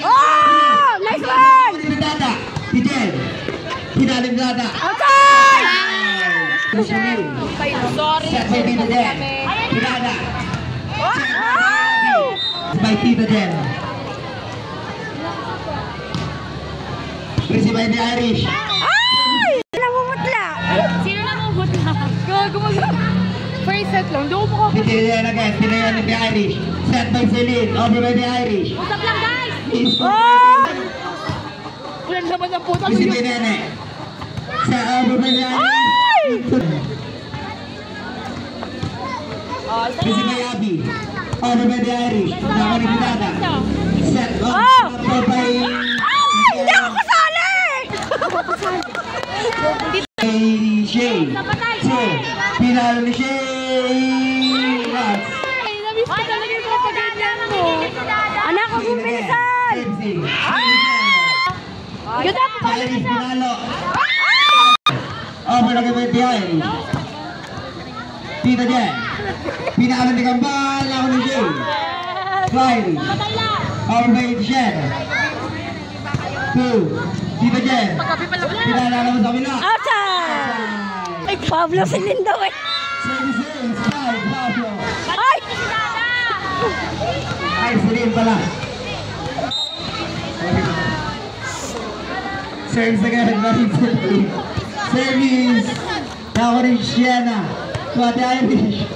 Oh! Nice one! Pinalim dada. Outside! Sorry. Set by Tito Jen. Pinada. By Tito Jen. Receive by the Irish. Ay! Namumutla. Sino namumutla? Gumagawa. First set lang. Doon mo ko. Tito Jen again. Pinayan ng the Irish. Set by Celine. Over by the Irish. Usap lang guys. Oh! Ulan naman ang puta. Receive by Nene. Set over by the Irish. Receive by Abby. Over by the Irish. Naman ni Pinada. Set over by... Hindi ako kasali! Shay. So, pinalo ni Shay. Namiss ko talaga yung mga pag-ganyan mo. Anak ko bumilisan! Ganda po ba? Irish pinalo. Over na kami the Irish. Tito Jen. Pinalo ni Kambal. Ako ni Shay. Irish. Over by Shen. 2. Tito Jen. Pinalo naman sa kabila. Outside! Ay, Pablo Silindo eh! 76. 5. Pablo. Ay! Ay, Celine pala. Service again. Service. Ako rin Sienna. Tuwate Irish.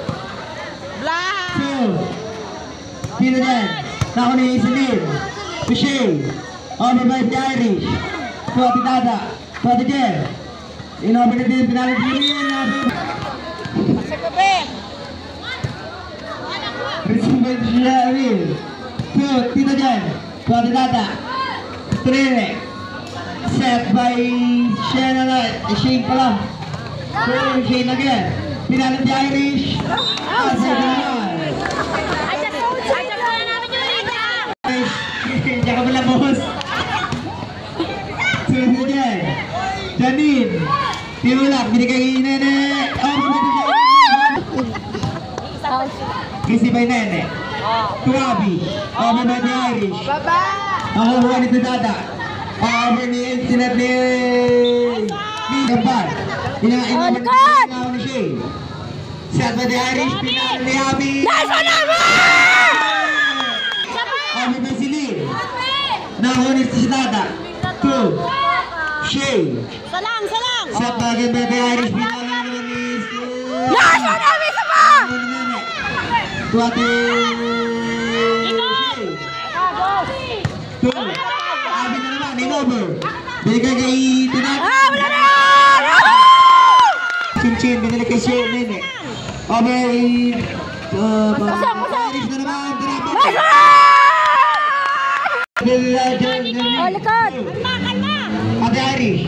2. Tito Jen. Ako ni Celine. Michelle. Over by the Irish. Tuwate Dada. Tuwate Jen. Inopen natin pinalit Celine. Receive by Cheryl. 2. Tito Jen. Tuwate Dada. 3. Set by Shane Shane pala. 2. Shane again. Pinalit the Irish. Diyan ka pala, boss. Tito Jen. Janine. Tiulak. Binigay kay Nene. Kisi by Nene. Tuwabi. Over by the Irish. Ako buwan ni Dada. Over ni Internet ni Gambal. Inaman ni Shay. Set by the Irish. Pinalo ni Abby. Nasa naman! Over by Celine. Nahunit si Dada. 2. Shay. Salang! Set by the Irish. Pinalo naman ni Nasa namin sa ba? Tuwate Two. Abi na naman, in-over. Binigay kay Tinat. Wala na yan! Chin-chin, binigay kay Shane Nene. Over. Irish na naman. Oh, likod! Ate Irish.